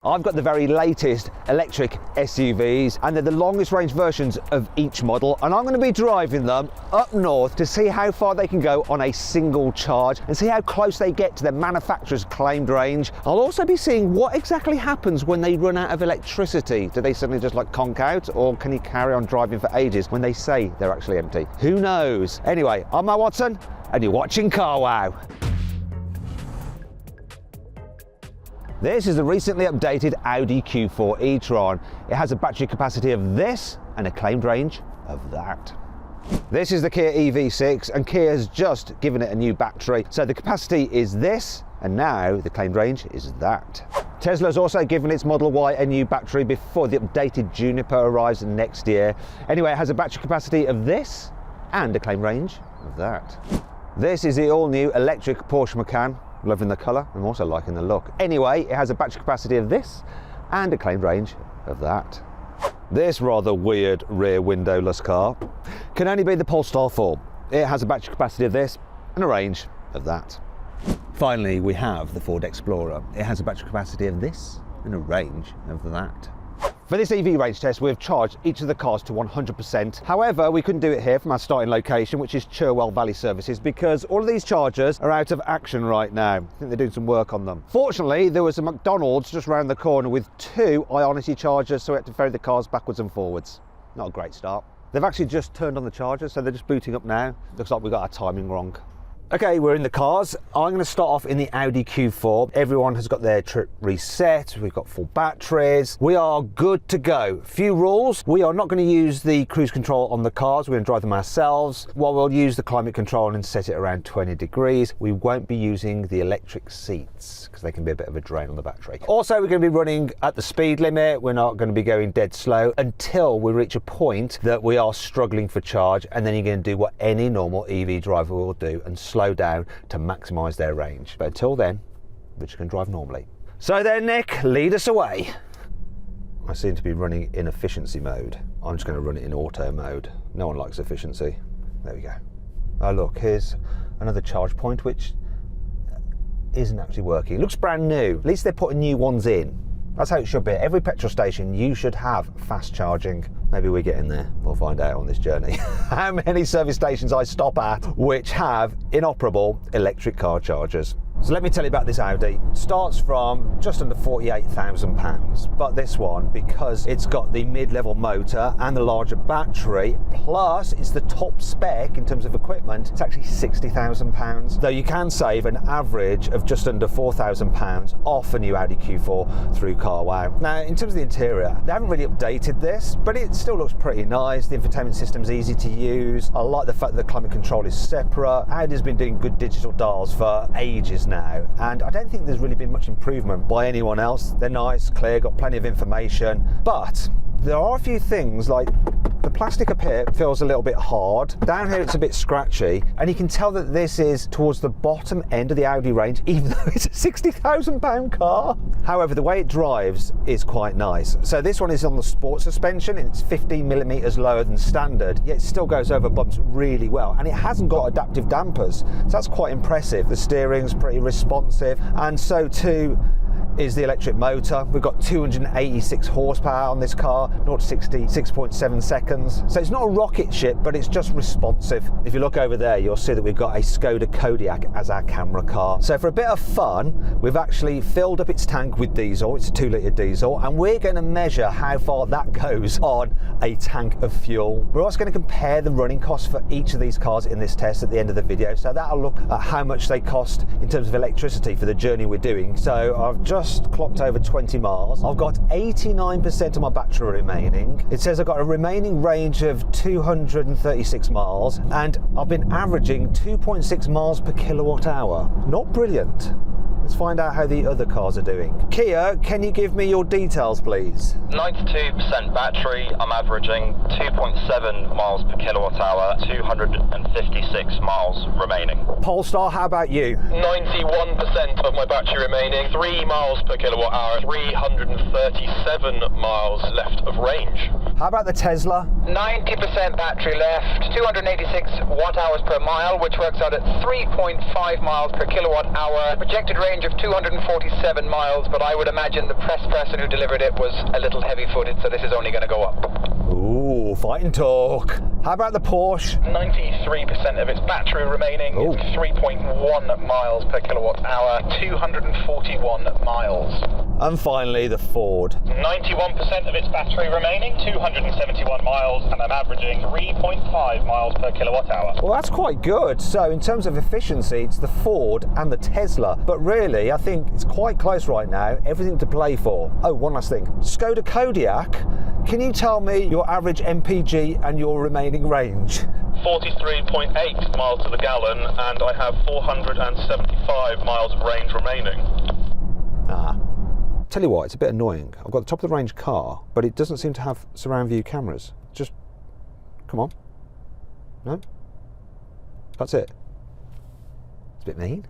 I've got the very latest electric SUVs and they're the longest range versions of each model, and I'm going to be driving them up north to see how far they can go on a single charge and see how close they get to their manufacturer's claimed range. I'll also be seeing what exactly happens when they run out of electricity. Do they suddenly just like conk out, or can you carry on driving for ages when they say they're actually empty? Who knows? Anyway, I'm Matt Watson and you're watching Carwow. This is the recently updated Audi Q4 e-tron. It has a battery capacity of this and a claimed range of that. This is the Kia EV6 and Kia has just given it a new battery. So the capacity is this and now the claimed range is that. Tesla's also given its Model Y a new battery before the updated Juniper arrives next year. Anyway, it has a battery capacity of this and a claimed range of that. This is the all-new electric Porsche Macan. Loving the colour, I'm also liking the look. Anyway, it has a battery capacity of this and a claimed range of that. This rather weird rear windowless car can only be the Polestar 4. It has a battery capacity of this and a range of that. Finally, we have the Ford Explorer. It has a battery capacity of this and a range of that. For this EV range test, we've charged each of the cars to 100%. However, we couldn't do it here from our starting location, which is Cherwell Valley Services, because all of these chargers are out of action right now. I think they're doing some work on them. Fortunately, there was a McDonald's just around the corner with 2 Ionity chargers, so we had to ferry the cars backwards and forwards. Not a great start. They've actually just turned on the chargers, so they're just booting up now. Looks like we got our timing wrong. Okay, we're in the cars. I'm going to start off in the Audi Q4. Everyone has got their trip reset. We've got full batteries. We are good to go. Few rules. We are not going to use the cruise control on the cars. We're going to drive them ourselves. Well, we'll use the climate control and set it around 20 degrees. We won't be using the electric seats because they can be a bit of a drain on the battery. Also, we're going to be running at the speed limit. We're not going to be going dead slow until we reach a point that we are struggling for charge, and then you're going to do what any normal EV driver will do and slow down to maximise their range. But until then, we're just going to drive normally. So then, Nick, lead us away. I seem to be running in efficiency mode. I'm just going to run it in auto mode. No one likes efficiency. There we go. Oh look, here's another charge point which isn't actually working. It looks brand new. At least they're putting new ones in. That's how it should be. Every petrol station, you should have fast charging. Maybe we get in there. We'll find out on this journey. How many service stations I stop at which have inoperable electric car chargers. So let me tell you about this Audi. It starts from just under £48,000, but this one, because it's got the mid-level motor and the larger battery, plus it's the top spec in terms of equipment, it's actually £60,000. Though you can save an average of just under £4,000 off a new Audi Q4 through Carwow. Now, in terms of the interior, they haven't really updated this, but it still looks pretty nice. The infotainment system's easy to use. I like the fact that the climate control is separate. Audi's been doing good digital dials for ages now, and I don't think there's really been much improvement by anyone else. They're nice, clear, got plenty of information, but there are a few things like the plastic up here feels a little bit hard. Down here it's a bit scratchy, and you can tell that this is towards the bottom end of the Audi range, even though it's a £60,000 car. However, the way it drives is quite nice. So this one is on the sport suspension, and it's 15mm lower than standard, yet it still goes over bumps really well, and it hasn't got adaptive dampers, so that's quite impressive. The steering's pretty responsive, and so too is the electric motor. We've got 286 horsepower on this car, 0 to 60, 6.7 seconds. So it's not a rocket ship, but it's just responsive. If you look over there, you'll see that we've got a Skoda Kodiaq as our camera car. So for a bit of fun, we've actually filled up its tank with diesel. It's a 2-litre diesel, and we're going to measure how far that goes on a tank of fuel. We're also going to compare the running costs for each of these cars in this test at the end of the video. So that'll look at how much they cost in terms of electricity for the journey we're doing. So I've just clocked over 20 miles. I've got 89% of my battery remaining. It says I've got a remaining range of 236 miles, and I've been averaging 2.6 miles per kilowatt hour. Not brilliant. Let's find out how the other cars are doing. Kia, can you give me your details, please? 92% battery. I'm averaging 2.7 miles per kilowatt hour, 256 miles remaining. Polestar, how about you? 91% of my battery remaining, 3 miles per kilowatt hour, 337 miles left of range. How about the Tesla? 90% battery left, 286 watt hours per mile, which works out at 3.5 miles per kilowatt hour. Projected range range of 247 miles, but I would imagine the press person who delivered it was a little heavy-footed, so this is only going to go up. Ooh, fighting talk. How about the Porsche? 93% of its battery remaining, 3.1 miles per kilowatt hour, 241 miles. And finally, the Ford. 91% of its battery remaining, 271 miles, and I'm averaging 3.5 miles per kilowatt hour. Well, that's quite good. So in terms of efficiency, it's the Ford and the Tesla. But really, I think it's quite close right now. Everything to play for. Oh, one last thing. Skoda Kodiaq, can you tell me your average MPG and your remaining range? 43.8 miles to the gallon, and I have 475 miles of range remaining. Tell you what, it's a bit annoying. I've got the top of the range car, but it doesn't seem to have surround view cameras. Just, come on. No? That's it. It's a bit mean.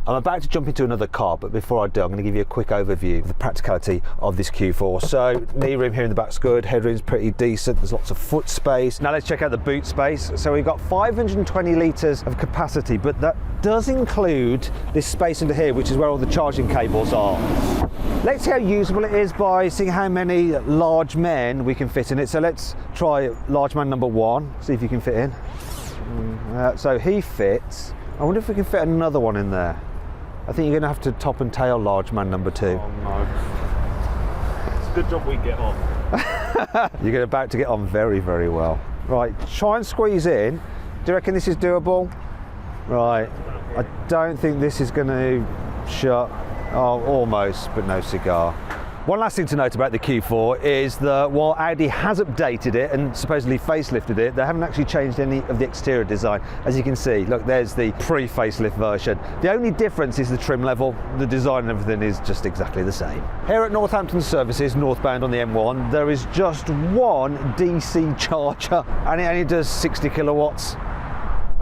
I'm about to jump into another car, but before I do, I'm going to give you a quick overview of the practicality of this Q4. So, knee room here in the back's good, headroom's pretty decent, there's lots of foot space. Now let's check out the boot space. So we've got 520 litres of capacity, but that does include this space under here, which is where all the charging cables are. Let's see how usable it is by seeing how many large men we can fit in it. So let's try large man number 1, see if you can fit in. So he fits. I wonder if we can fit another one in there. I think you're going to have to top and tail large man number 2. Oh no. It's a good job we get on. You're about to get on very, very well. Right, try and squeeze in. Do you reckon this is doable? Right, I don't think this is going to shut. Oh, almost, but no cigar. One last thing to note about the Q4 is that while Audi has updated it and supposedly facelifted it, they haven't actually changed any of the exterior design. As you can see, look, there's the pre-facelift version. The only difference is the trim level. The design and everything is just exactly the same. Here at Northampton Services, northbound on the M1, there is just one DC charger, and it only does 60 kilowatts.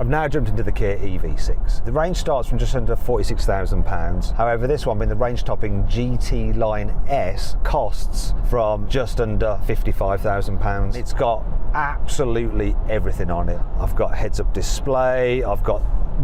I've now jumped into the Kia EV6. The range starts from just under £46,000. However, this one, being the range-topping GT Line S, costs from just under £55,000. It's got absolutely everything on it. I've got heads-up display, I've got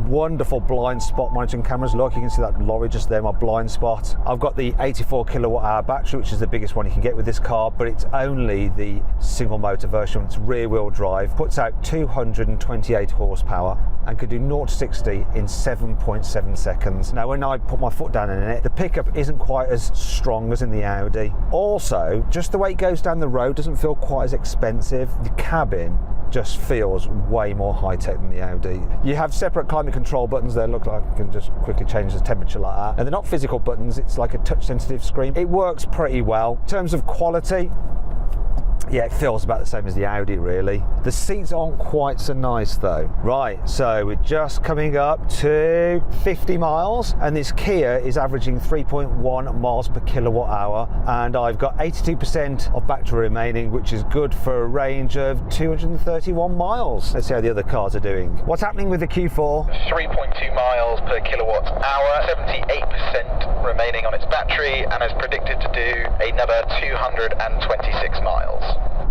wonderful blind spot monitoring cameras. Look, you can see that lorry just there, my blind spot. I've got the 84 kilowatt hour battery, which is the biggest one you can get with this car, but it's only the single motor version. It's rear wheel drive, puts out 228 horsepower and could do 0 to 60 in 7.7 seconds. Now, when I put my foot down in it, the pickup isn't quite as strong as in the Audi. Also, just the way it goes down the road doesn't feel quite as expensive. The cabin just feels way more high-tech than the Audi. You have separate climate control buttons there. Look like you can just quickly change the temperature like that. And they're not physical buttons, it's like a touch-sensitive screen. It works pretty well. In terms of quality, yeah, it feels about the same as the Audi, really. The seats aren't quite so nice, though. Right, so we're just coming up to 50 miles, and this Kia is averaging 3.1 miles per kilowatt hour, and I've got 82% of battery remaining, which is good for a range of 231 miles. Let's see how the other cars are doing. What's happening with the Q4? 3.2 miles per kilowatt hour, 78% remaining on its battery, and is predicted to do another 226 miles.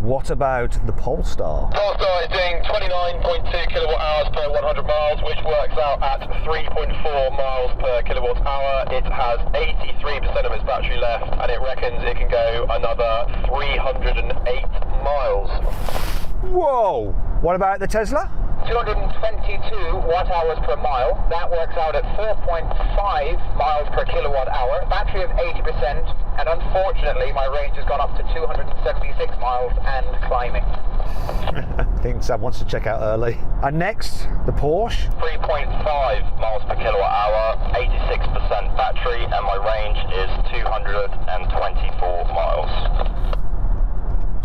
What about the Polestar? Polestar is doing 29.2 kilowatt hours per 100 miles, which works out at 3.4 miles per kilowatt hour. It has 83% of its battery left, and it reckons it can go another 308 miles. Whoa! What about the Tesla? 222 watt hours per mile. That works out at 4.5 miles per kilowatt hour. Battery of 80%, and unfortunately my range has gone up to 276 miles and climbing. I think Sam wants to check out early. And next, the Porsche. 3.5 miles per kilowatt hour, 86% battery, and my range is 224 miles.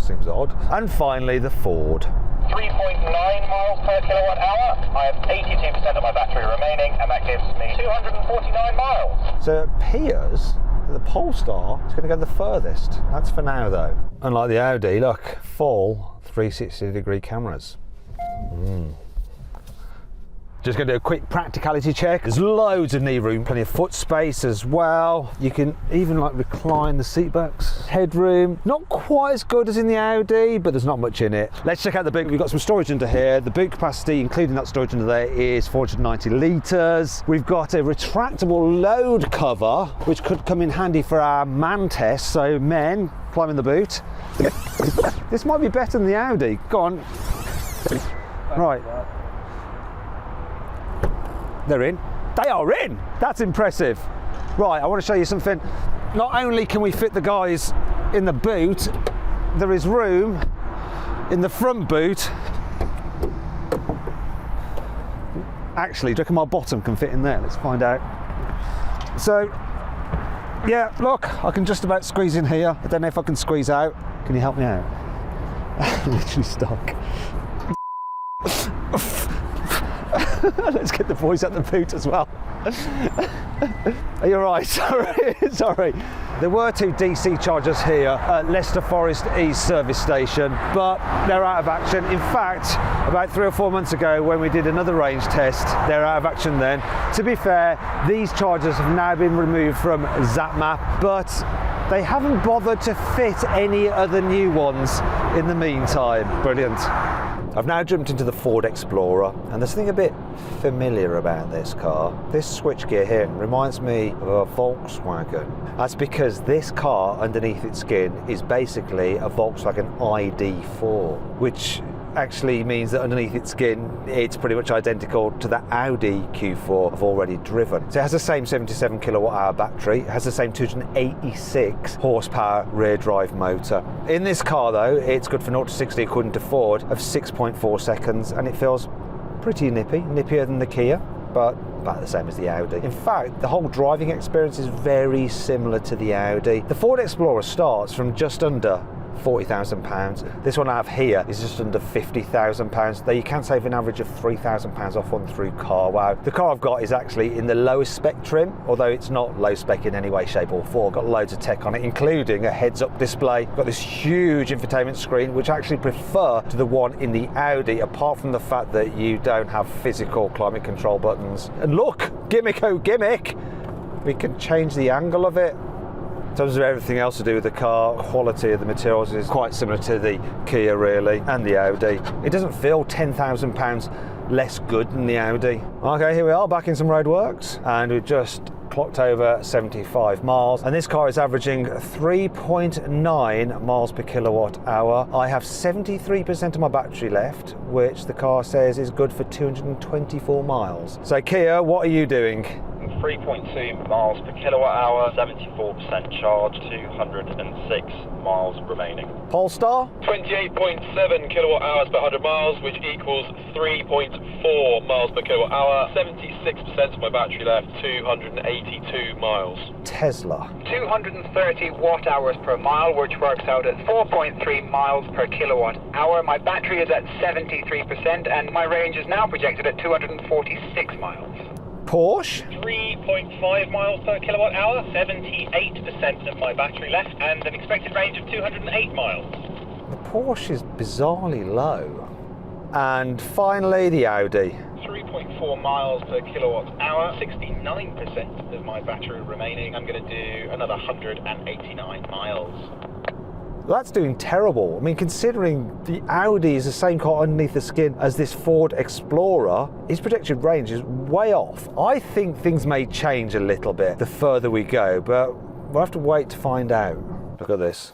Seems odd. And finally, the Ford. 3.9 miles per kilowatt hour. I have 82% of my battery remaining, and that gives me 249 miles. So it appears that the Polestar is going to go the furthest. That's for now, though. Unlike the Audi, look, full 360-degree cameras. Just going to do a quick practicality check. There's loads of knee room, plenty of foot space as well. You can even like recline the seat backs. Headroom, not quite as good as in the Audi, but there's not much in it. Let's check out the boot. We've got some storage under here. The boot capacity, including that storage under there, is 490 litres. We've got a retractable load cover, which could come in handy for our man test. So men, climb in the boot. This might be better than the Audi. Go on. Right. They're in. They are in! That's impressive. Right, I want to show you something. Not only can we fit the guys in the boot, there is room in the front boot. Actually, do you reckon my bottom can fit in there? Let's find out. So, yeah, look, I can just about squeeze in here. I don't know if I can squeeze out. Can you help me out? I'm literally stuck. Let's get the boys at the boot as well. Are you all right? Sorry. There were 2 DC chargers here at Leicester Forest East service station, but they're out of action. In fact, about 3 or 4 months ago when we did another range test, they're out of action then. To be fair, these chargers have now been removed from ZapMap, but they haven't bothered to fit any other new ones in the meantime. Brilliant. I've now jumped into the Ford Explorer, and there's something a bit familiar about this car. This switchgear here reminds me of a Volkswagen. That's because this car underneath its skin is basically a Volkswagen ID4, which actually means that underneath its skin it's pretty much identical to the Audi Q4 I've already driven. So it has the same 77 kilowatt hour battery, it has the same 286 horsepower rear drive motor. In this car though, it's good for 0 to 60 according to Ford of 6.4 seconds, and it feels pretty nippy, nippier than the Kia, but about the same as the Audi. In fact, the whole driving experience is very similar to the Audi. The Ford Explorer starts from just under £40,000. This one I have here is just under £50,000, though you can save an average of £3,000 off one through Carwow. The car I've got is actually in the lowest spec trim, although it's not low spec in any way, shape or form. Got loads of tech on it, including a heads-up display. Got this huge infotainment screen, which I actually prefer to the one in the Audi, apart from the fact that you don't have physical climate control buttons. And look, gimmick oh gimmick, we can change the angle of it. In terms of everything else to do with the car, quality of the materials is quite similar to the Kia really, and the Audi. It doesn't feel £10,000 less good than the Audi. Okay, here we are back in some roadworks, and we've just clocked over 75 miles, and this car is averaging 3.9 miles per kilowatt hour. I have 73% of my battery left, which the car says is good for 224 miles. So Kia, what are you doing? 3.2 miles per kilowatt hour, 74% charge, 206 miles remaining. Polestar? 28.7 kilowatt hours per 100 miles, which equals 3.4 miles per kilowatt hour. 76% of my battery left, 282 miles. Tesla? 230 watt hours per mile, which works out at 4.3 miles per kilowatt hour. My battery is at 73%, and my range is now projected at 246 miles. Porsche? 3.5 miles per kilowatt hour, 78% of my battery left, and an expected range of 208 miles. The Porsche is bizarrely low. And finally, the Audi. 3.4 miles per kilowatt hour, 69% of my battery remaining. I'm going to do another 189 miles. That's doing terrible. I mean, considering the Audi is the same car underneath the skin as this Ford Explorer, its projected range is way off. I think things may change a little bit the further we go, but we'll have to wait to find out. Look at this.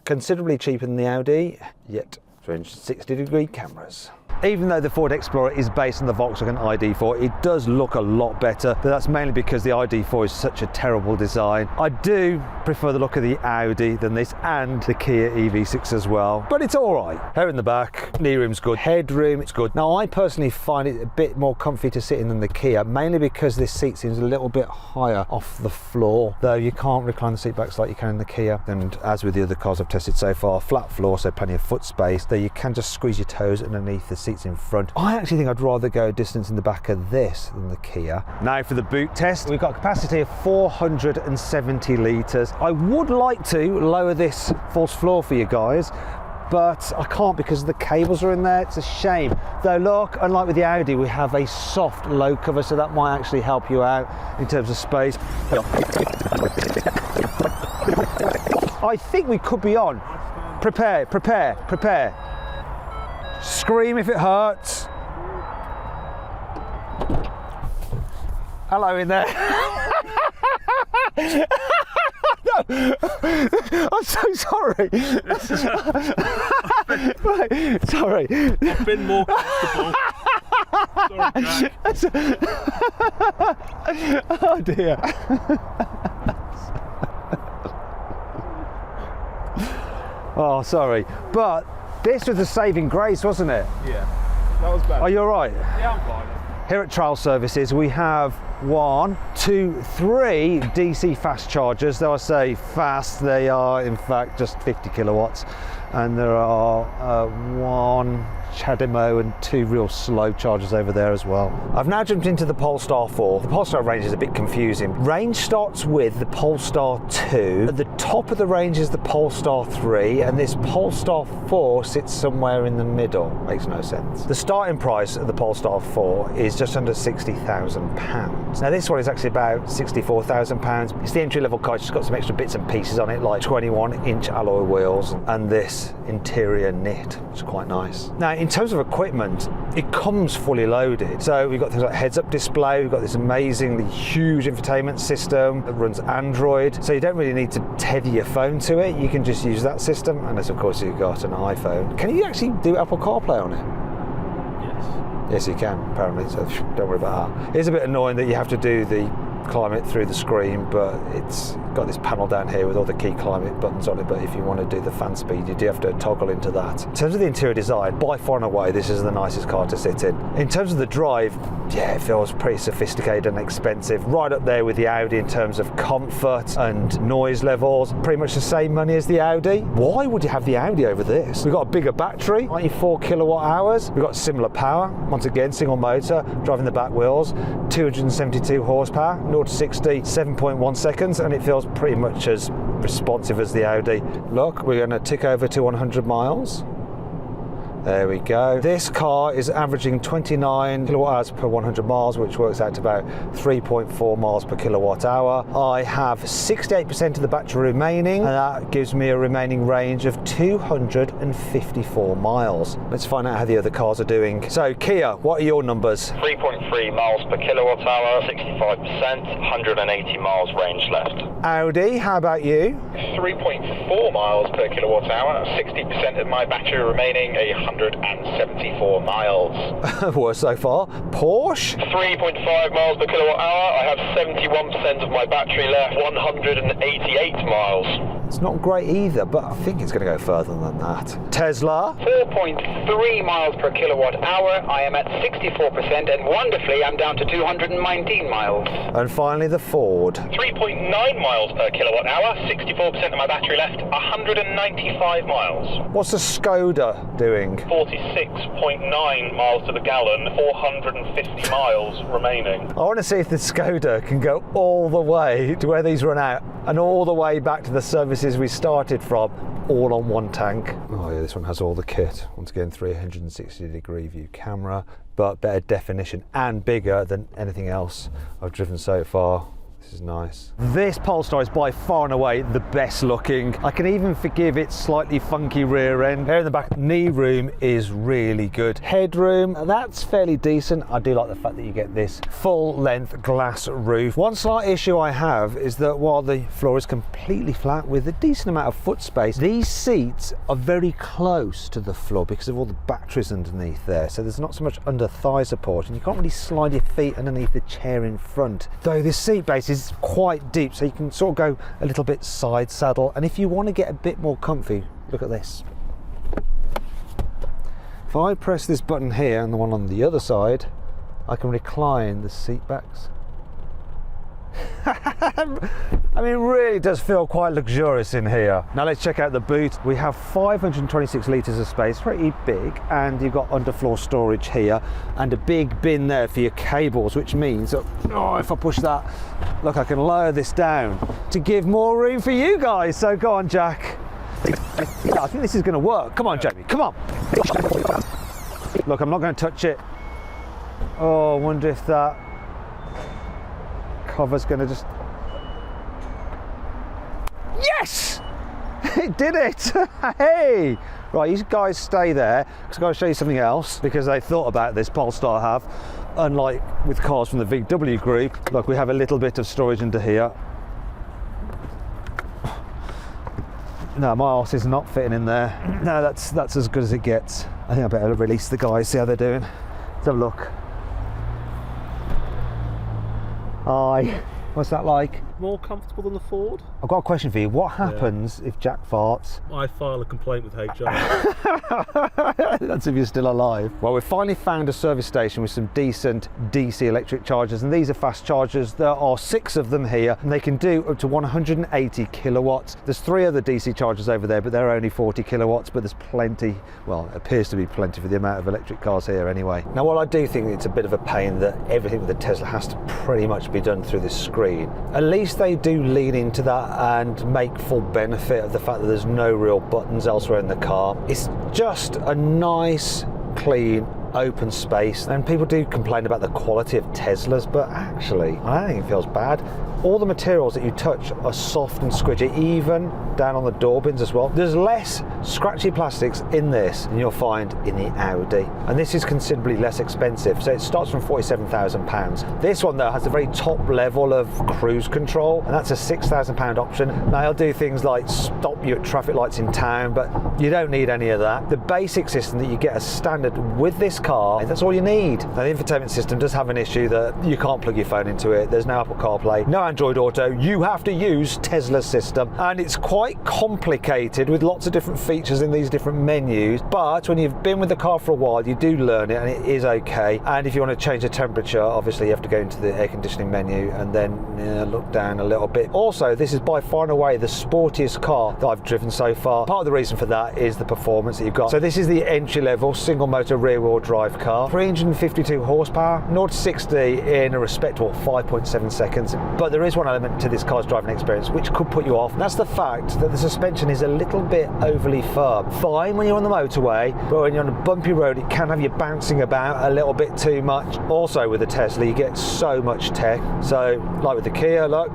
Considerably cheaper than the Audi, yet 360-degree cameras. Even though the Ford Explorer is based on the Volkswagen ID4, it does look a lot better, but that's mainly because the ID4 is such a terrible design. I do prefer the look of the Audi than this, and the Kia EV6 as well, but it's all right. Here in the back, knee room's good, headroom, it's good. Now, I personally find it a bit more comfy to sit in than the Kia, mainly because this seat seems a little bit higher off the floor, though you can't recline the seat backs like you can in the Kia. And as with the other cars I've tested so far, flat floor, so plenty of foot space, though you can just squeeze your toes underneath the seat in front. I actually think I'd rather go a distance in the back of this than the Kia. Now for the boot test, we've got a capacity of 470 litres. I would like to lower this false floor for you guys, but I can't because the cables are in there. It's a shame. Though look, unlike with the Audi, we have a soft load cover, so that might actually help you out in terms of space. I think we could be on. Prepare, prepare, prepare. Scream if it hurts. Hello in there. No, I'm so sorry. Right, sorry. I've been more comfortable. Sorry, Jack. Oh dear. Oh, sorry. But this was a saving grace, wasn't it? Yeah, that was bad. Are you all right? Yeah, I'm fine. Here at Trial Services, we have 1, 2, 3 DC fast chargers. Though I say fast, they are in fact just 50 kilowatts. And there are 1 CHAdeMO and 2 real slow chargers over there as well. I've now jumped into the Polestar 4. The Polestar range is a bit confusing. Range starts with the Polestar 2. At the top of the range is the Polestar 3, and this Polestar 4 sits somewhere in the middle. Makes no sense. The starting price of the Polestar 4 is just under £60,000. Now this one is actually about £64,000. It's the entry-level car. It's just got some extra bits and pieces on it, like 21-inch alloy wheels and this interior knit, which is quite nice. Now, in terms of equipment, it comes fully loaded. So we've got things like heads-up display, we've got this amazingly huge infotainment system that runs Android, so you don't really need to tether your phone to it. You can just use that system, unless of course you've got an iPhone. Can you actually do Apple CarPlay on it? Yes. Yes, you can, apparently, so don't worry about that. It's a bit annoying that you have to do the climate through the screen, but it's got this panel down here with all the key climate buttons on it, but if you want to do the fan speed, you do have to toggle into that. In terms of the interior design, by far and away, this is the nicest car to sit in. In terms of the drive, yeah, it feels pretty sophisticated and expensive, right up there with the Audi in terms of comfort and noise levels. Pretty much the same money as the Audi. Why would you have the Audi over this? We've got a bigger battery, 94 kilowatt hours. We've got similar power, once again, single motor, driving the back wheels, 272 horsepower, 0 to 60, 7.1 seconds, and it feels pretty much as responsive as the Audi. Look, we're going to tick over to 100 miles. There we go. This car is averaging 29 kilowatt hours per 100 miles, which works out to about 3.4 miles per kilowatt hour. I have 68% of the battery remaining, and that gives me a remaining range of 254 miles. Let's find out how the other cars are doing. So, Kia, what are your numbers? 3.3 miles per kilowatt hour, 65%, 180 miles range left. Audi, how about you? 3.4 miles per kilowatt hour, 60% of my battery remaining, 174 miles. Worse so far. Porsche? 3.5 miles per kilowatt hour, I have 71% of my battery left, 188 miles. It's not great either, but I think it's going to go further than that. Tesla? 4.3 miles per kilowatt hour, I am at 64%, and wonderfully I'm down to 219 miles. And finally the Ford. 3.9 miles per kilowatt hour, 64% of my battery left, 195 miles. What's the Skoda doing? 46.9 miles to the gallon, 450 miles remaining. I want to see if the Skoda can go all the way to where these run out and all the way back to the services we started from, all on one tank. Oh yeah, this one has all the kit. Once again, 360-degree view camera, but better definition and bigger than anything else I've driven so far. This is nice. This Polestar is by far and away the best looking. I can even forgive its slightly funky rear end. Here in the back, knee room is really good. Headroom, that's fairly decent. I do like the fact that you get this full length glass roof. One slight issue I have is that while the floor is completely flat with a decent amount of foot space, these seats are very close to the floor because of all the batteries underneath there. So there's not so much under thigh support, and you can't really slide your feet underneath the chair in front. Though this seat base is quite deep, so you can sort of go a little bit side saddle, and if you want to get a bit more comfy, look at this. If I press this button here and the one on the other side, I can recline the seat backs. I mean, it really does feel quite luxurious in here. Now let's check out the boot. We have 526 litres of space, pretty big, and you've got underfloor storage here and a big bin there for your cables, which means that, oh, if I push that, look, I can lower this down to give more room for you guys. So go on, Jack. I think this is going to work. Come on, Jamie, come on. Look, I'm not going to touch it. Oh, I wonder if that cover's going to just... Yes! It did it! Hey! Right, you guys stay there, because I've got to show you something else, because they thought about this, Polestar have. Unlike with cars from the VW group, look, we have a little bit of storage under here. No, my arse is not fitting in there. No, that's as good as it gets. I think I better release the guys, see how they're doing. Let's have a look. Aye. What's that like? More comfortable than the Ford? I've got a question for you. What happens if Jack farts? I file a complaint with HR. That's if you're still alive. Well, we've finally found a service station with some decent DC electric chargers, and these are fast chargers. There are 6 of them here, and they can do up to 180 kilowatts. There's 3 other DC chargers over there, but they're only 40 kilowatts, but there's plenty, well, it appears to be plenty for the amount of electric cars here anyway. Now, while I do think it's a bit of a pain that everything with the Tesla has to pretty much be done through this screen, at least they do lean into that and make full benefit of the fact that there's no real buttons elsewhere in the car. It's just a nice, clean, open space, and people do complain about the quality of Teslas, but actually I don't think it feels bad. All the materials that you touch are soft and squidgy, even down on the door bins as well. There's less scratchy plastics in this than you'll find in the Audi, and this is considerably less expensive, so it starts from £47,000. This one though has the very top level of cruise control, and that's a £6,000 option. Now it'll do things like stop you at traffic lights in town, but you don't need any of that. The basic system that you get as standard with this car, that's all you need. Now the infotainment system does have an issue that you can't plug your phone into it. There's no Apple CarPlay, no Android Auto. You have to use Tesla's system, and it's quite complicated with lots of different features in these different menus, but when you've been with the car for a while you do learn it, and it is okay. And if you want to change the temperature, obviously you have to go into the air conditioning menu and then look down a little bit. Also, this is by far and away the sportiest car that I've driven so far. Part of the reason for that is the performance that you've got. So this is the entry-level single motor rear wheel drive car, 352 horsepower, 0 to 60 in a respectable 5.7 seconds. But there is one element to this car's driving experience which could put you off, and that's the fact that the suspension is a little bit overly firm. Fine when you're on the motorway, but when you're on a bumpy road it can have you bouncing about a little bit too much. Also with the Tesla you get so much tech, so like with the Kia, look,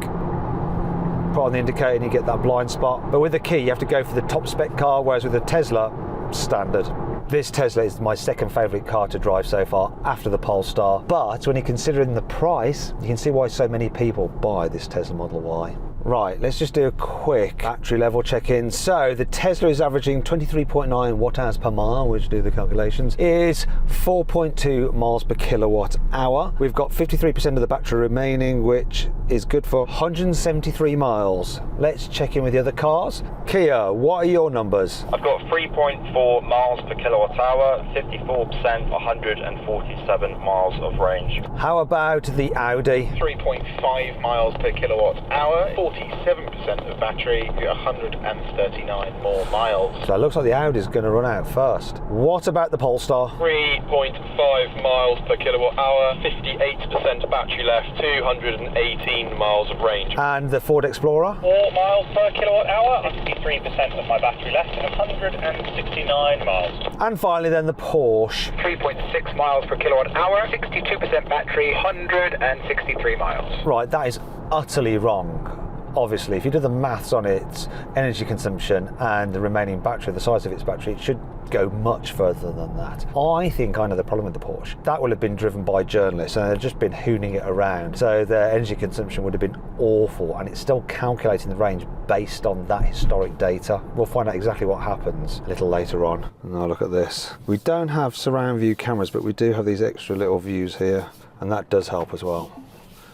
put on the indicator and you get that blind spot, but with the Kia you have to go for the top spec car, whereas with the Tesla, standard. This Tesla is my second favourite car to drive so far, after the Polestar, but when you're considering the price, you can see why so many people buy this Tesla Model Y. Right, let's just do a quick battery level check-in. So the Tesla is averaging 23.9 watt hours per mile, which do the calculations, is 4.2 miles per kilowatt hour. We've got 53% of the battery remaining, which is good for 173 miles. Let's check in with the other cars. Kia, what are your numbers? I've got 3.4 miles per kilowatt hour, 54%, 147 miles of range. How about the Audi? 3.5 miles per kilowatt hour, 47% of battery, 139 more miles. So it looks like the Audi is going to run out first. What about the Polestar? 3.5 miles per kilowatt hour, 58% battery left, 218 miles of range. And the Ford Explorer? 4 miles per kilowatt hour, 63% of my battery left, 169 miles. And finally then the Porsche. 3.6 miles per kilowatt hour, 62% battery, 163 miles. Right, that is utterly wrong. Obviously, if you do the maths on its energy consumption and the remaining battery, the size of its battery, it should go much further than that. I think I know the problem with the Porsche. That will have been driven by journalists and they've just been hooning it around. So their energy consumption would have been awful, and it's still calculating the range based on that historic data. We'll find out exactly what happens a little later on. And now look at this. We don't have surround view cameras, but we do have these extra little views here, and that does help as well.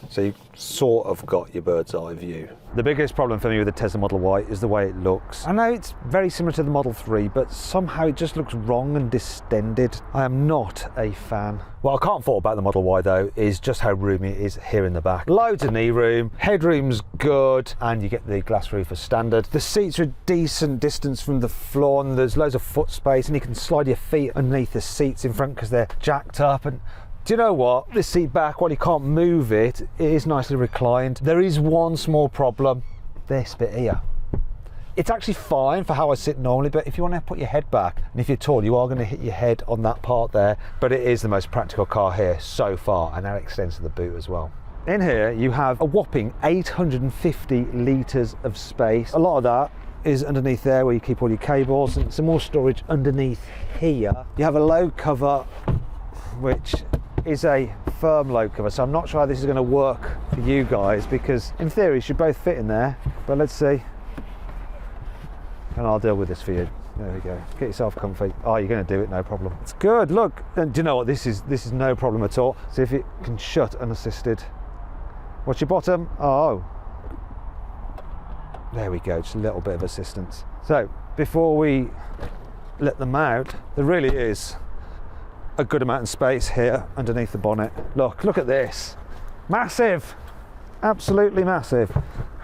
So you've sort of got your bird's eye view. The biggest problem for me with the Tesla Model Y is the way it looks. I know it's very similar to the Model 3, but somehow it just looks wrong and distended. I am not a fan. What I can't fault about the Model Y though is just how roomy it is here in the back. Loads of knee room, headroom's good, and you get the glass roof as standard. The seats are a decent distance from the floor, and there's loads of foot space, and you can slide your feet underneath the seats in front because they're jacked up. And do you know what? This seat back, while you can't move it, it is nicely reclined. There is one small problem. This bit here. It's actually fine for how I sit normally, but if you want to put your head back, and if you're tall, you are going to hit your head on that part there, but it is the most practical car here so far, and that extends to the boot as well. In here, you have a whopping 850 litres of space. A lot of that is underneath there where you keep all your cables, and some more storage underneath here. You have a load cover, which is a firm load cover, so I'm not sure how this is going to work for you guys, because in theory you should both fit in there, but let's see. And I'll deal with this for you. There we go. Get yourself comfy. Oh, you're going to do it, no problem. It's good. Look, and do you know what? This is no problem at all. See if it can shut unassisted. What's your bottom? Oh, there we go. Just a little bit of assistance. So before we let them out, there really is a good amount of space here underneath the bonnet. Look at this. Massive. Absolutely massive.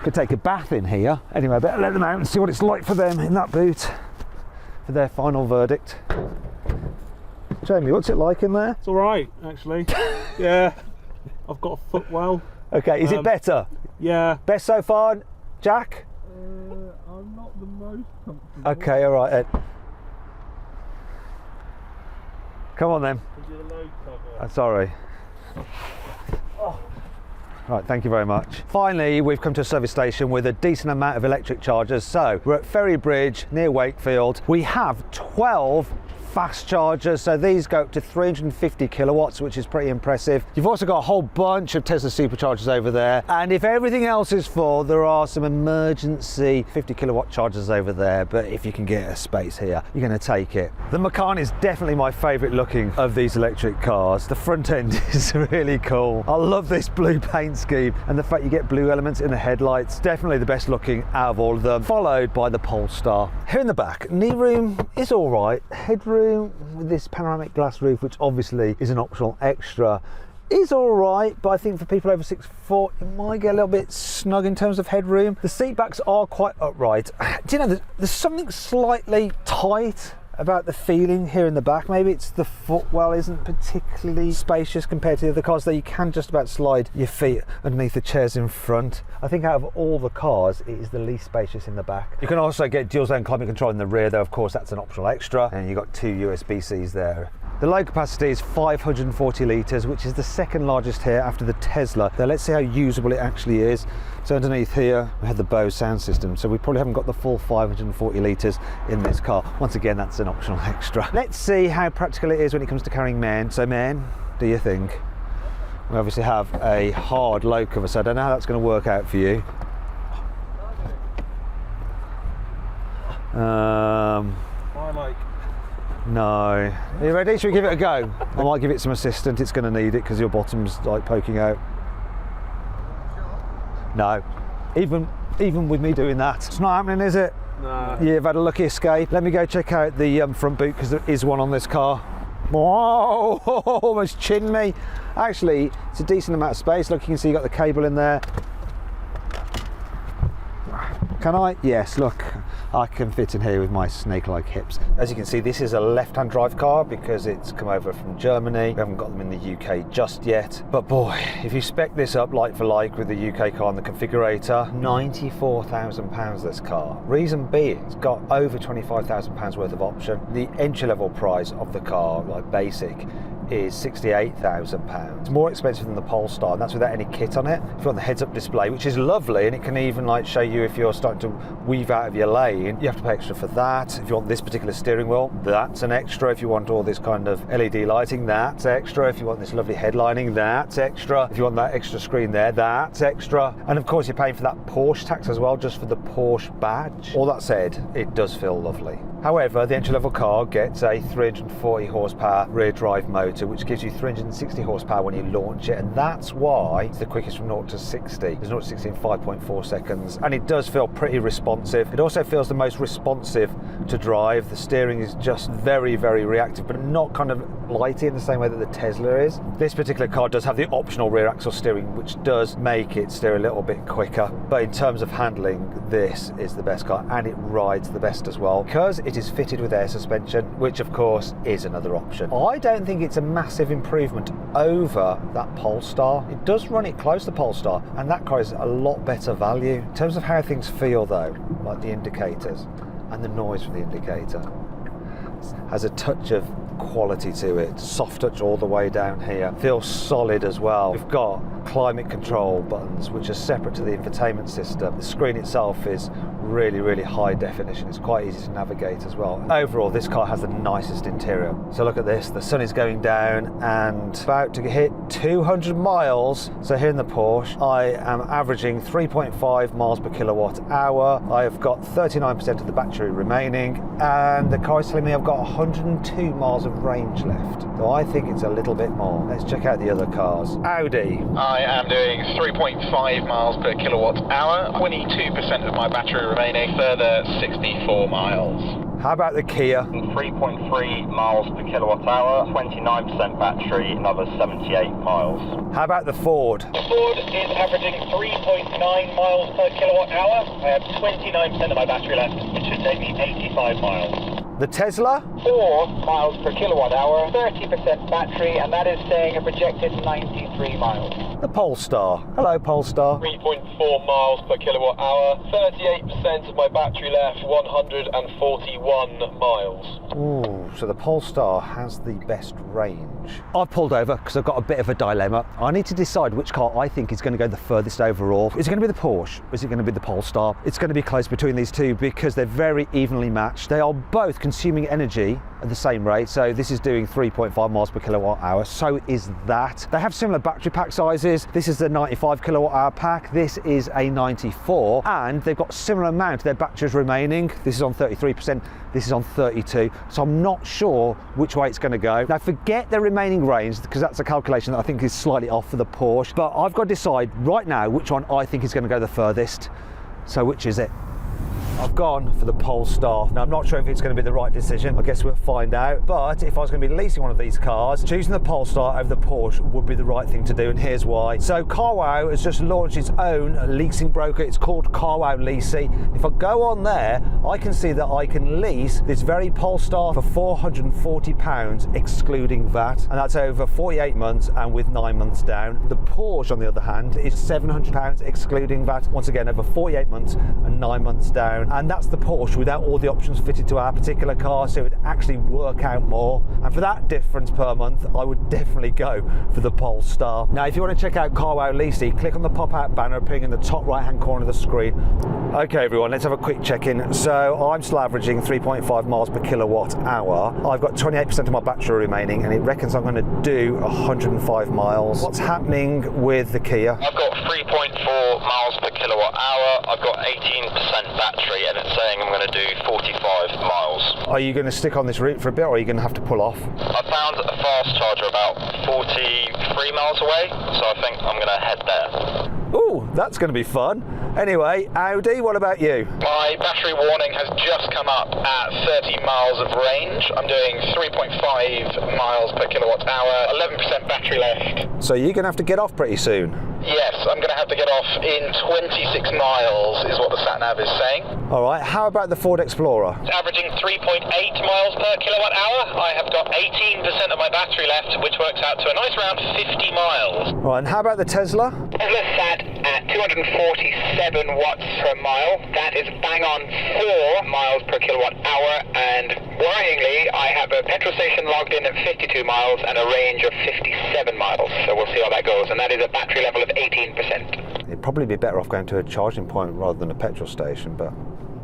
Could take a bath in here. Anyway, I better let them out and see what it's like for them in that boot for their final verdict. Jamie, what's it like in there? It's all right, actually. Yeah, I've got a footwell. Okay, is it better? Yeah. Best so far, Jack? I'm not the most comfortable. Okay, all right, Ed. Come on then. Sorry. Right, thank you very much. Finally, we've come to a service station with a decent amount of electric chargers. So we're at Ferry Bridge near Wakefield. We have 12 fast chargers, so these go up to 350 kilowatts, which is pretty impressive. You've also got a whole bunch of Tesla superchargers over there, and if everything else is full, there are some emergency 50 kilowatt chargers over there, but if you can get a space here, you're going to take it. The Macan is definitely my favorite looking of these electric cars. The front end is really cool. I love this blue paint scheme, and the fact you get blue elements in the headlights, definitely the best looking out of all of them, followed by the Polestar. Here in the back, knee room is all right. Headroom with this panoramic glass roof, which obviously is an optional extra, is all right, but I think for people over 6'4", it might get a little bit snug in terms of headroom. The seat backs are quite upright. Do you know, there's something slightly tight about the feeling here in the back. Maybe it's the footwell isn't particularly spacious compared to the other cars, though you can just about slide your feet underneath the chairs in front. I think out of all the cars, it is the least spacious in the back. You can also get dual zone climate control in the rear, though of course that's an optional extra, and you've got 2 USB-Cs there. The load capacity is 540 litres, which is the second largest here after the Tesla. Now let's see how usable it actually is. So underneath here, we have the Bose sound system. So we probably haven't got the full 540 litres in this car. Once again, that's an optional extra. Let's see how practical it is when it comes to carrying men. So men, do you think? We obviously have a hard load cover, so I don't know how that's going to work out for you. No. Are you ready? Should we give it a go? I might give it some assistance. It's going to need it because your bottom's like poking out. No. Even with me doing that, it's not happening, is it? No. You've had a lucky escape. Let me go check out the front boot, because there is one on this car. Whoa! Almost chinned me. Actually, it's a decent amount of space. Look, you can see you got the cable in there. Can I? Yes, look, I can fit in here with my snake-like hips. As you can see, this is a left-hand drive car because it's come over from Germany. We haven't got them in the UK just yet. But boy, if you spec this up like for like with the UK car and the configurator, £94,000 this car. Reason being, it's got over £25,000 worth of option. The entry-level price of the car, like basic, is £68,000. It's more expensive than the Polestar, and that's without any kit on it. If you want the heads-up display, which is lovely, and it can even like show you if you're starting to weave out of your lane, you have to pay extra for that. If you want this particular steering wheel, that's an extra. If you want all this kind of LED lighting, that's extra. If you want this lovely headlining, that's extra. If you want that extra screen there, that's extra. And of course, you're paying for that Porsche tax as well, just for the Porsche badge. All that said, it does feel lovely. However, the entry-level car gets a 340 horsepower rear drive motor, which gives you 360 horsepower when you launch it, and that's why it's the quickest from 0 to 60. It's 0 to 60 in 5.4 seconds, and it does feel pretty responsive. It also feels the most responsive to drive. The steering is just very, very reactive, but not kind of flighty in the same way that the Tesla is. This particular car does have the optional rear axle steering, which does make it steer a little bit quicker. But in terms of handling, this is the best car, and it rides the best as well because it is fitted with air suspension, which of course is another option. I don't think it's a massive improvement over that Polestar. It does run it close to Polestar, and that car is a lot better value. In terms of how things feel though, like the indicators and the noise from the indicator, has a touch of quality to it. Soft touch all the way down here. Feels solid as well. We've got climate control buttons which are separate to the infotainment system. The screen itself is really high definition. It's quite easy to navigate as well. Overall, this car has the nicest interior. So look at this, the sun is going down and about to hit 200 miles. So here in the Porsche, I am averaging 3.5 miles per kilowatt hour. I've got 39% of the battery remaining, and the car is telling me I've got 102 miles of range left. So I think it's a little bit more. Let's check out the other cars. Audi. I am doing 3.5 miles per kilowatt hour, 22% of my battery remaining, further 64 miles. How about the Kia? 3.3 miles per kilowatt hour, 29% battery, another 78 miles. How about the Ford? The Ford is averaging 3.9 miles per kilowatt hour. I have 29% of my battery left, which should take me 85 miles. The Tesla? 4 miles per kilowatt hour, 30% battery, and that is saying a projected 93 miles. The Polestar. Hello, Polestar. 3.4 miles per kilowatt hour, 38% of my battery left, 141 miles. Ooh, so the Polestar has the best range. I've pulled over because I've got a bit of a dilemma. I need to decide which car I think is going to go the furthest overall. Is it going to be the Porsche? Or is it going to be the Polestar? It's going to be close between these two because they're very evenly matched. They are both consuming energy at the same rate. So this is doing 3.5 miles per kilowatt hour. So is that. They have similar battery pack sizes. This is the 95 kilowatt hour pack. This is a 94, and they've got similar amount of their batteries remaining. This is on 33%. This is on 32. So I'm not sure which way it's going to go. Now forget the remaining range because that's a calculation that I think is slightly off for the Porsche. But I've got to decide right now which one I think is going to go the furthest. So which is it? I've gone for the Polestar. Now I'm not sure if it's going to be the right decision. I guess we'll find out. But if I was going to be leasing one of these cars, choosing the Polestar over the Porsche would be the right thing to do, and here's why. So Carwow has just launched its own leasing broker. It's called Carwow Leasing. If I go on there, I can see that I can lease this very Polestar for £440 excluding VAT, and that's over 48 months and with 9 months down. The Porsche, on the other hand, is £700 excluding VAT, once again over 48 months and 9 months down. And that's the Porsche without all the options fitted to our particular car, so it would actually work out more. And for that difference per month, I would definitely go for the Polestar. Now, if you want to check out Carwow Leasing, click on the pop-out banner appearing in the top right-hand corner of the screen. Okay, everyone, let's have a quick check-in. So I'm still averaging 3.5 miles per kilowatt hour. I've got 28% of my battery remaining, and it reckons I'm going to do 105 miles. What's happening with the Kia? I've got 3.4 miles per kilowatt hour, I've got 18% battery, and it's saying I'm going to do 45 miles. Are you going to stick on this route for a bit, or are you going to have to pull off? I found a fast charger about 43 miles away, so I think I'm going to head there. Ooh, that's going to be fun. Anyway, Audi, what about you? My battery warning has just come up at 30 miles of range. I'm doing 3.5 miles per kilowatt hour, 11% battery left. So you're going to have to get off pretty soon. Yes, I'm going to have to get off in 26 miles is what the sat-nav is saying. All right, how about the Ford Explorer? It's averaging 3.8 miles per kilowatt hour. I have got 18% of my battery left, which works out to a nice round 50 miles. All right, and how about the Tesla? Tesla sat at 247 watts per mile. That is bang on 4 miles per kilowatt hour, and worryingly, I have a petrol station logged in at 52 miles and a range of 57 miles. So we'll see how that goes, and that is a battery level of 18%. You'd probably be better off going to a charging point rather than a petrol station, but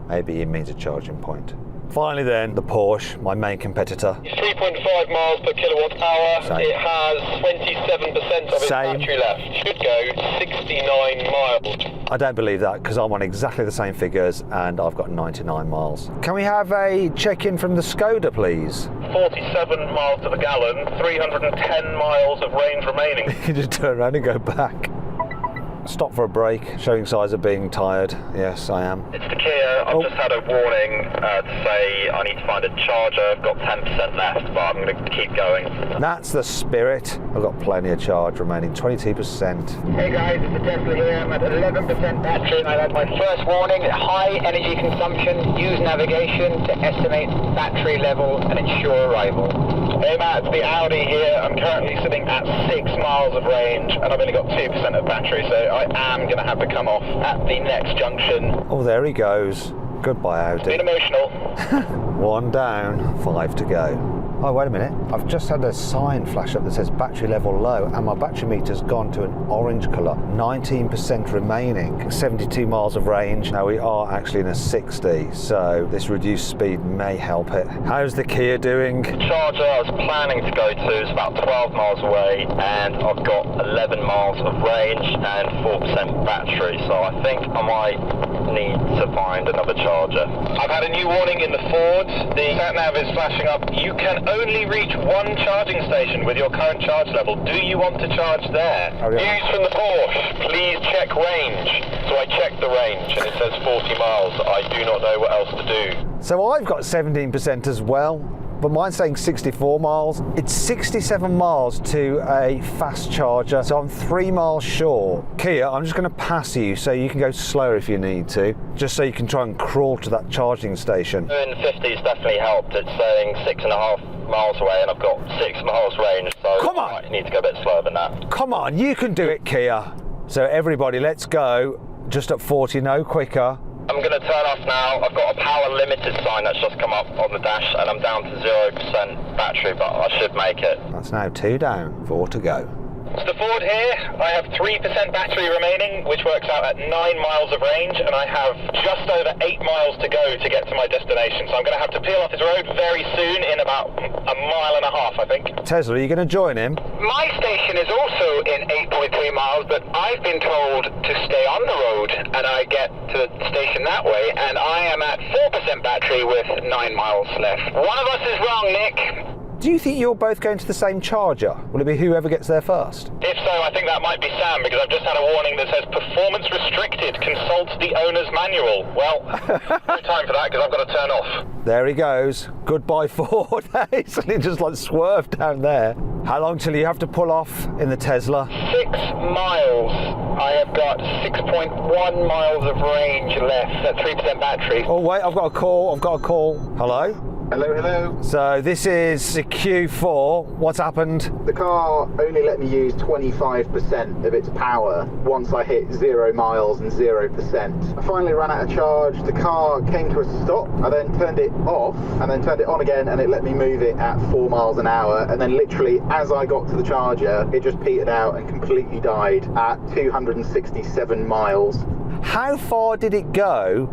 maybe it means a charging point. Finally then, the Porsche, my main competitor. 3.5 miles per kilowatt hour. Same. It has 27% of its Same. battery left. Should go 69 miles. I don't believe that because I'm on exactly the same figures and I've got 99 miles. Can we have a check-in from the Skoda, please? 47 miles to the gallon, 310 miles of range remaining. You can just turn around and go back. stop for a break, showing signs of being tired. Yes, I am. It's the Kia. I've just had a warning to say I need to find a charger. I've got 10% left, but I'm going to keep going. That's the spirit. I've got plenty of charge remaining, 22%. Hey guys, it's the Tesla here. I'm at 11% battery. I had my first warning, high energy consumption. Use navigation to estimate battery level and ensure arrival. Hey Matt, it's the Audi here. I'm currently sitting at 6 miles of range and I've only got 2% of battery, so I am going to have to come off at the next junction. Oh, there he goes. Goodbye, Audi. Been emotional. 1 down, 5 to go. Oh, wait a minute. I've just had a sign flash up that says battery level low and my battery meter's gone to an orange colour. 19% remaining, 72 miles of range. Now we are actually in a 60, so this reduced speed may help it. How's the Kia doing? The charger I was planning to go to is about 12 miles away, and I've got 11 miles of range and 4% battery, so I think I might need to find another charger. I've had a new warning in the Ford. The sat-nav is flashing up. You can only reach 1 charging station with your current charge level. Do you want to charge there? Oh, yeah. News from the Porsche. Please check range. So I checked the range and it says 40 miles. I do not know what else to do. So I've got 17% as well, but mine's saying 64 miles. It's 67 miles to a fast charger, so I'm 3 miles short. Kia, I'm just going to pass you so you can go slower if you need to, just so you can try and crawl to that charging station. Doing 50's definitely helped. It's saying 6.5 miles away and I've got 6 miles range, so Come on. I might need to go a bit slower than that. Come on, you can do it, Kia. So everybody, let's go. Just at 40, no quicker. I'm going to turn off now. I've got a power limited sign that's just come up on the dash and I'm down to 0% battery, but I should make it. That's now 2 down, 4 to go. It's the Ford here. I have 3% battery remaining, which works out at 9 miles of range, and I have just over 8 miles to go to get to my destination. So I'm going to have to peel off this road very soon, in about 1.5 miles, I think. Tesla, are you going to join him? My station is also in 8.3 miles, but I've been told to stay on the road, and I get to the station that way, and I am at 4% battery with 9 miles left. One of us is wrong, Nick. Do you think you're both going to the same charger? Will it be whoever gets there first? If so, I think that might be Sam, because I've just had a warning that says performance restricted, consult the owner's manual. Well, no time for that because I've got to turn off. There he goes. Goodbye, Ford. He suddenly just like swerved down there. How long till you have to pull off in the Tesla? 6 miles. I have got 6.1 miles of range left at 3% battery. Oh wait, I've got a call. Hello? Hello, hello. So this is the Q4. What's happened? The car only let me use 25% of its power once I hit 0 miles and 0%. I finally ran out of charge. The car came to a stop. I then turned it off and then turned it on again, and it let me move it at 4 miles an hour. And then literally as I got to the charger, it just petered out and completely died at 267 miles. How far did it go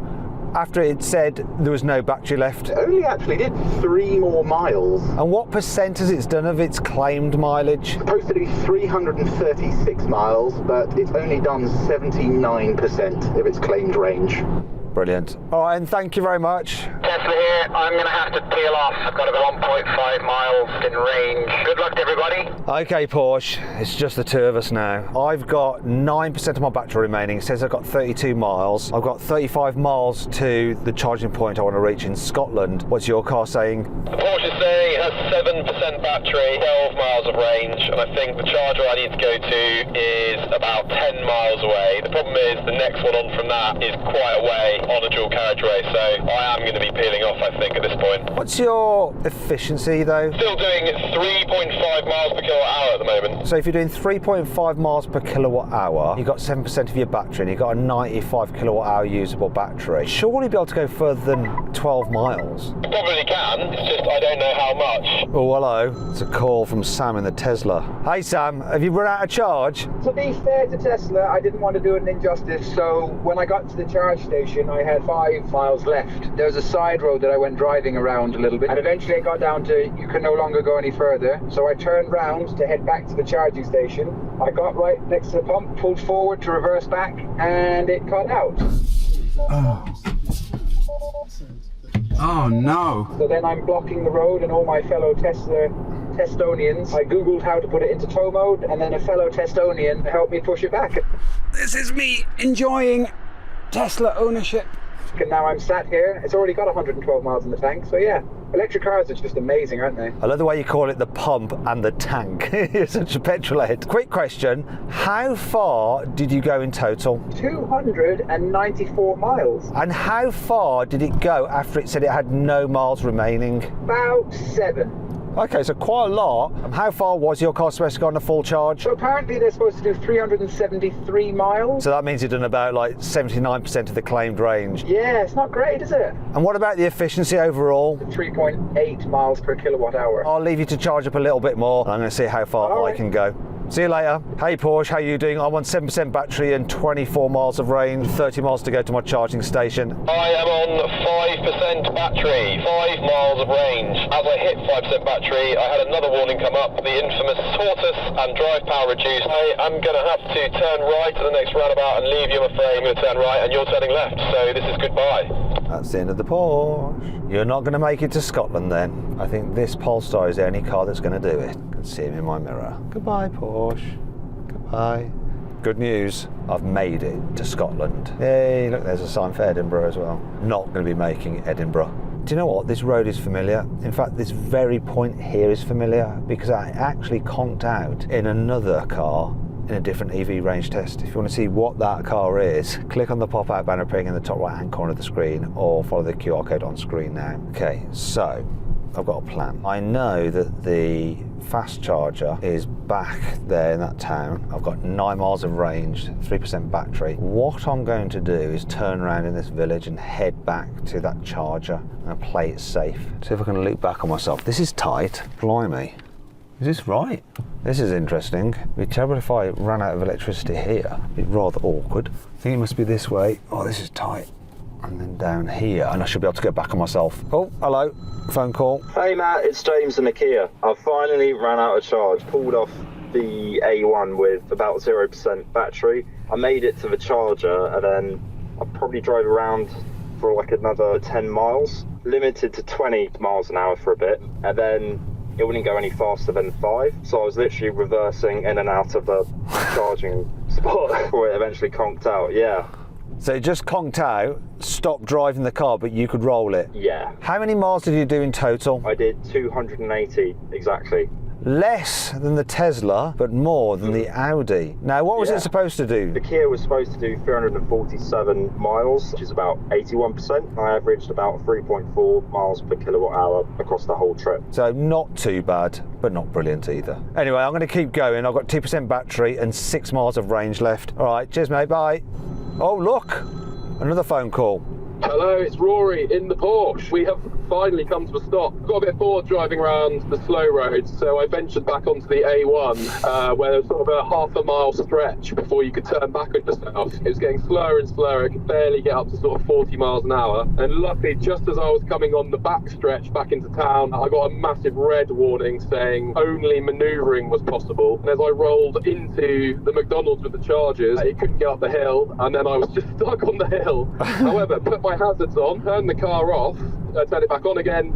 after it said there was no battery left? It only actually did 3 more miles. And what percent has it done of its claimed mileage? Supposed to do 336 miles, but it's only done 79% of its claimed range. Brilliant. All right, and thank you very much. Tesla here. I'm going to have to peel off. I've got about 1.5 miles in range. Good luck to everybody. Okay, Porsche, it's just the 2 of us now. I've got 9% of my battery remaining. It says I've got 32 miles. I've got 35 miles to the charging point I want to reach in Scotland. What's your car saying? The Porsche is saying it has 7% battery, 12 miles of range, and I think the charger I need to go to is about 10 miles away. The problem is the next one on from that is quite a way on a dual carriageway, so I am going to be peeling off, I think, at this point. What's your efficiency though? Still doing 3.5 miles per kilowatt hour at the moment. So if you're doing 3.5 miles per kilowatt hour, you've got 7% of your battery and you've got a 95 kilowatt hour usable battery. Surely be able to go further than 12 miles. I probably can, it's just I don't know how much. Oh, hello. It's a call from Sam in the Tesla. Hey Sam, have you run out of charge? To be fair to Tesla, I didn't want to do it an injustice, so when I got to the charge station, I had 5 miles left. There was a side road that I went driving around a little bit, and eventually it got down to you can no longer go any further. So I turned round to head back to the charging station. I got right next to the pump, pulled forward to reverse back, and it cut out. Oh no. So then I'm blocking the road, and all my fellow Testonians, I googled how to put it into tow mode, and then a fellow Testonian helped me push it back. This is me enjoying Tesla ownership. And now I'm sat here. It's already got 112 miles in the tank, so yeah. Electric cars are just amazing, aren't they? I love the way you call it the pump and the tank. You're such a petrol head. Quick question, how far did you go in total? 294 miles. And how far did it go after it said it had no miles remaining? About 7. Okay, so quite a lot. How far was your car supposed to go on a full charge? So apparently they're supposed to do 373 miles. So that means you've done about like 79% of the claimed range. Yeah, it's not great, is it? And what about the efficiency overall? 3.8 miles per kilowatt hour. I'll leave you to charge up a little bit more. I'm going to see how far I can go. See you later. Hey Porsche, how are you doing? I'm on 7% battery and 24 miles of range, 30 miles to go to my charging station. I am on 5% battery, 5 miles of range. As I hit 5% battery, I had another warning come up, the infamous tortoise and drive power reduced. I am going to have to turn right at the next roundabout and leave you, I'm afraid. I'm going to turn right and you're turning left, so this is goodbye. That's the end of the Porsche. You're not going to make it to Scotland then. I think this Polestar is the only car that's going to do it. I can see him in my mirror. Goodbye, Porsche. Goodbye. Good news, I've made it to Scotland. Yay, look, there's a sign for Edinburgh as well. Not going to be making Edinburgh. Do you know what? This road is familiar. In fact, this very point here is familiar because I actually conked out in another car in a different EV range test. If you want to see what that car is, click on the pop-out banner appearing in the top right-hand corner of the screen or follow the QR code on screen now. Okay, so I've got a plan. I know that the fast charger is back there in that town. I've got 9 miles of range, 3% battery. What I'm going to do is turn around in this village and head back to that charger and play it safe. See if I can loop back on myself. This is tight. Blimey. Is this right? This is interesting. It'd be terrible if I ran out of electricity here. It'd be rather awkward. I think it must be this way. Oh, this is tight. And then down here, and I should be able to get back on myself. Oh, hello. Phone call. Hey Matt, it's James and Ikea. I've finally ran out of charge. Pulled off the A1 with about 0% battery. I made it to the charger and then I probably drove around for like another 10 miles. Limited to 20 miles an hour for a bit. And then it wouldn't go any faster than 5. So I was literally reversing in and out of the charging spot before it eventually conked out, yeah. So it just conked out, stopped driving the car, but you could roll it? Yeah. How many miles did you do in total? I did 280 exactly. Less than the Tesla, but more than the Audi. Now, what was it supposed to do? The Kia was supposed to do 347 miles, which is about 81%. I averaged about 3.4 miles per kilowatt hour across the whole trip. So not too bad, but not brilliant either. Anyway, I'm going to keep going. I've got 2% battery and 6 miles of range left. All right, cheers, mate. Bye. Oh, look, another phone call. Hello, it's Rory in the Porsche. We have finally come to a stop. Got a bit bored driving around the slow roads, so I ventured back onto the A1, where there was sort of a half a mile stretch before you could turn back on yourself. It was getting slower and slower. It could barely get up to sort of 40 miles an hour. And luckily, just as I was coming on the back stretch back into town, I got a massive red warning saying only manoeuvring was possible. And as I rolled into the McDonald's with the chargers, it couldn't get up the hill, and then I was just stuck on the hill. However, put my hazards on, turned the car off, turned it back on again,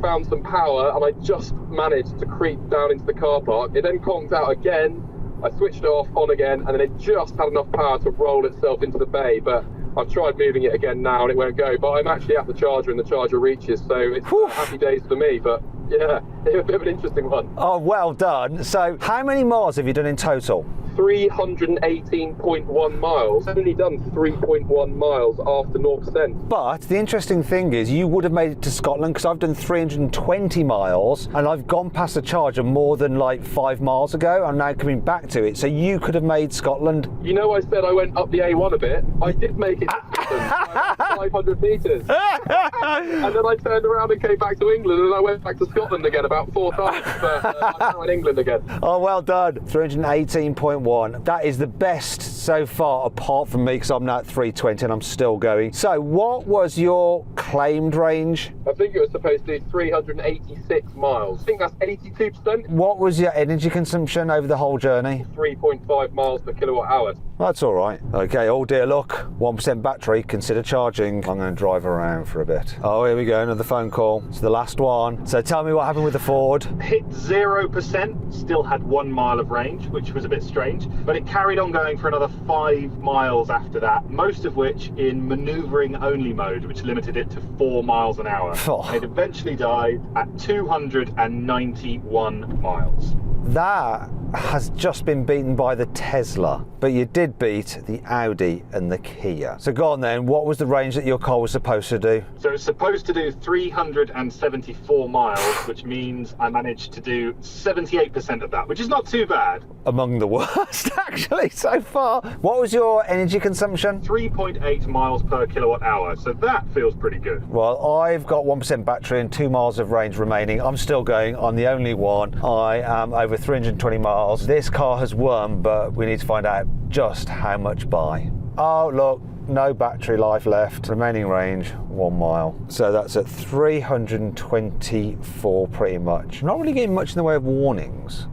found some power, and I just managed to creep down into the car park. It then conked out again. I switched it off, on again, and then it just had enough power to roll itself into the bay. But I've tried moving it again now and it won't go. But I'm actually at the charger and the charger reaches, so it's happy days for me. But yeah, it's a bit of an interesting one. Oh, well done. So how many miles have you done in total? 318.1 miles. Only done 3.1 miles after 0%. But the interesting thing is you would have made it to Scotland because I've done 320 miles and I've gone past the charger more than like 5 miles ago. I'm now coming back to it. So you could have made Scotland. You know, I said I went up the A1 a bit. I did make it to Scotland. 500 metres. And then I turned around and came back to England and I went back to Scotland again about 4 times. But I'm now in England again. Oh, well done. 318.1. That is the best so far, apart from me, because I'm now at 320 and I'm still going. So what was your claimed range? I think it was supposed to do 386 miles. I think that's 82%. What was your energy consumption over the whole journey? 3.5 miles per kilowatt hour. That's all right. Okay, oh dear, look, 1% battery, consider charging. I'm going to drive around for a bit. Oh, here we go, another phone call. It's the last one. So tell me what happened with the Ford. Hit 0%, still had 1 mile of range, which was a bit strange, but it carried on going for another 5 miles after that, most of which in manoeuvring only mode, which limited it to 4 miles an hour. Oh. And it eventually died at 291 miles. That has just been beaten by the Tesla, but you did beat the Audi and the Kia. So go on then, what was the range that your car was supposed to do? So it's supposed to do 374 miles, which means I managed to do 78% of that, which is not too bad. Among the worst, actually, so far. What was your energy consumption? 3.8 miles per kilowatt hour, so that feels pretty good. Well, I've got 1% battery and 2 miles of range remaining. I'm still going, I'm the only one. I am over 320 miles. This car has won, but we need to find out just how much by. Oh, look, no battery life left. Remaining range, 1 mile. So that's at 324 pretty much. Not really getting much in the way of warnings.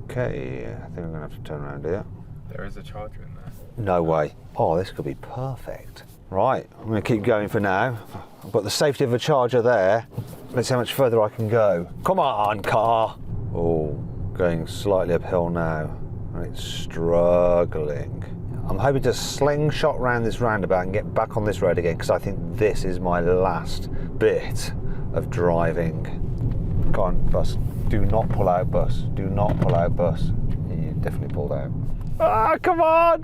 Okay, I think I'm gonna have to turn around here. There is a charger in there. No way. Oh, this could be perfect. Right, I'm gonna keep going for now. I've got the safety of a charger there. Let's see how much further I can go. Come on, car. Oh, going slightly uphill now. And it's struggling. I'm hoping to slingshot around this roundabout and get back on this road again, because I think this is my last bit of driving. Go on, bus. Do not pull out, bus. Do not pull out, bus. You definitely pulled out. Ah, come on!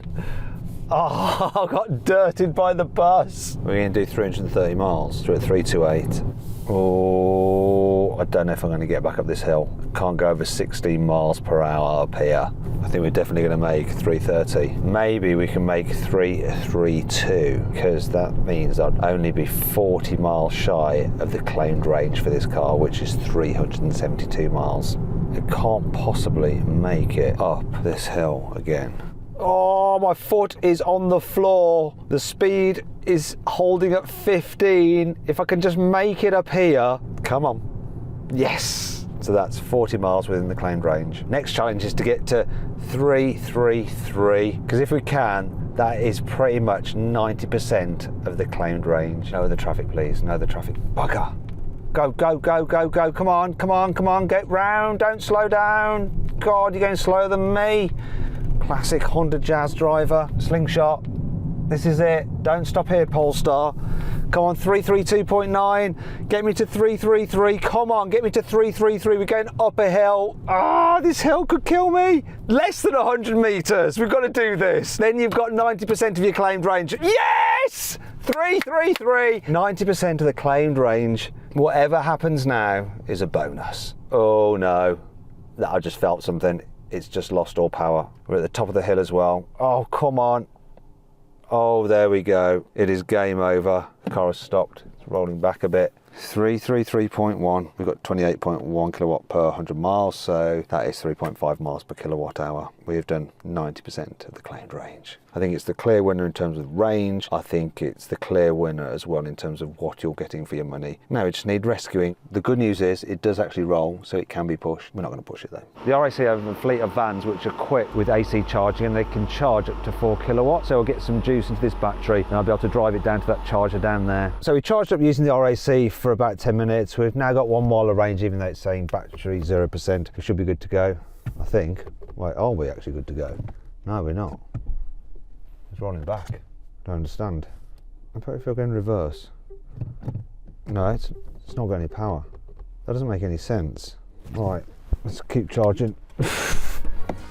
Oh, I got dirted by the bus. We're going to do 330 miles. We're at 328. Oh, I don't know if I'm going to get back up this hill. Can't go over 16 miles per hour up here. I think we're definitely going to make 330. Maybe we can make 332, because that means I'd only be 40 miles shy of the claimed range for this car, which is 372 miles. It can't possibly make it up this hill again. Oh, my foot is on the floor. The speed is holding at 15. If I can just make it up here. Come on. Yes. So that's 40 miles within the claimed range. Next challenge is to get to 333, because if we can, that is pretty much 90% of the claimed range. No other traffic, please. No other traffic. Bugger. Go, go, go, go, go. Come on, come on, come on. Get round. Don't slow down. God, you're going slower than me. Classic Honda Jazz driver. Slingshot. This is it. Don't stop here, Polestar. Come on, 332.9. Get me to 333. Come on, get me to 333. We're going up a hill. Ah, this hill could kill me. Less than 100 meters. We've got to do this. Then you've got 90% of your claimed range. Yes! 333. 90% of the claimed range. Whatever happens now is a bonus. Oh no. I just felt something. It's just lost all power. We're at the top of the hill as well. Oh, come on. Oh, there we go. It is game over. The car has stopped. It's rolling back a bit. 333.1. We've got 28.1 kilowatt per 100 miles, so that is 3.5 miles per kilowatt hour. We have done 90% of the claimed range. I think it's the clear winner in terms of range. I think it's the clear winner as well in terms of what you're getting for your money. Now we just need rescuing. The good news is it does actually roll, so it can be pushed. We're not going to push it though. The RAC have a fleet of vans which are equipped with AC charging, and they can charge up to 4 kilowatts. So we'll get some juice into this battery and I'll be able to drive it down to that charger down there. So we charged up using the RAC for about 10 minutes. We've now got 1 mile of range, even though it's saying battery 0%. We should be good to go, I think. Wait, are we actually good to go? No, we're not. It's rolling back. Don't understand. I bet if I go in reverse. No, it's not got any power. That doesn't make any sense. Right, let's keep charging.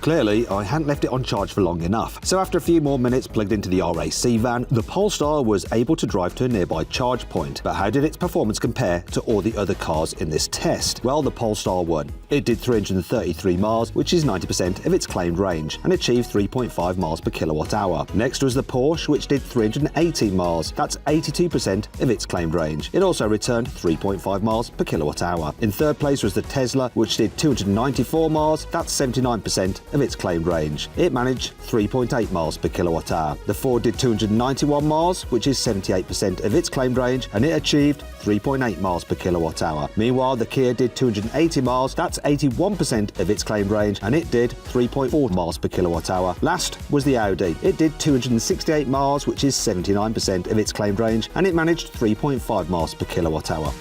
Clearly, I hadn't left it on charge for long enough, so after a few more minutes plugged into the RAC van, the Polestar was able to drive to a nearby charge point. But how did its performance compare to all the other cars in this test? Well, the Polestar won. It did 333 miles, which is 90% of its claimed range, and achieved 3.5 miles per kilowatt hour. Next was the Porsche, which did 318 miles. That's 82% of its claimed range. It also returned 3.5 miles per kilowatt hour. In third place was the Tesla, which did 294 miles. That's 79% of of its claimed range. It managed 3.8 miles per kilowatt hour. The Ford did 291 miles, which is 78% of its claimed range, and it achieved 3.8 miles per kilowatt hour. Meanwhile, the Kia did 280 miles, that's 81% of its claimed range, and it did 3.4 miles per kilowatt hour. Last was the Audi. It did 268 miles, which is 79% of its claimed range, and it managed 3.5 miles per kilowatt hour.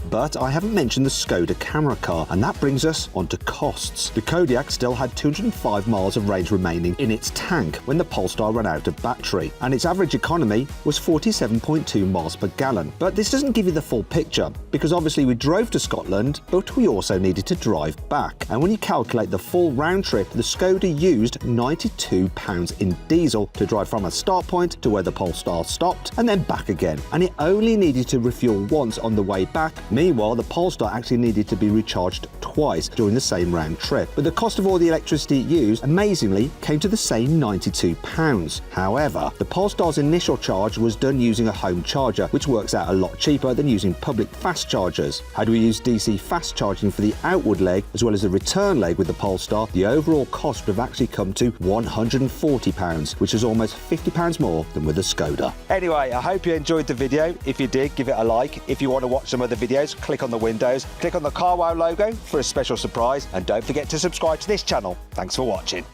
But I haven't mentioned the Skoda camera car, and that brings us onto costs. The Kodiaq still had 205 miles of range remaining in its tank when the Polestar ran out of battery, and its average economy was 47.2 miles per gallon. But this doesn't give you the full picture, because obviously we drove to Scotland, but we also needed to drive back. And when you calculate the full round trip, the Skoda used £92 in diesel to drive from a start point to where the Polestar stopped, and then back again. And it only needed to refuel once on the way back. Meanwhile, the Polestar actually needed to be recharged twice during the same round trip. But the cost of all the electricity it used, amazingly, came to the same £92. However, the Polestar's initial charge was done using a home charger, which works out a lot cheaper than using public fast chargers. Had we used DC fast charging for the outward leg as well as the return leg with the Polestar, the overall cost would have actually come to £140, which is almost £50 more than with the Skoda. Anyway, I hope you enjoyed the video. If you did, give it a like. If you want to watch some other videos, click on the windows, click on the Carwow logo for a special surprise, and don't forget to subscribe to this channel. Thanks for watching.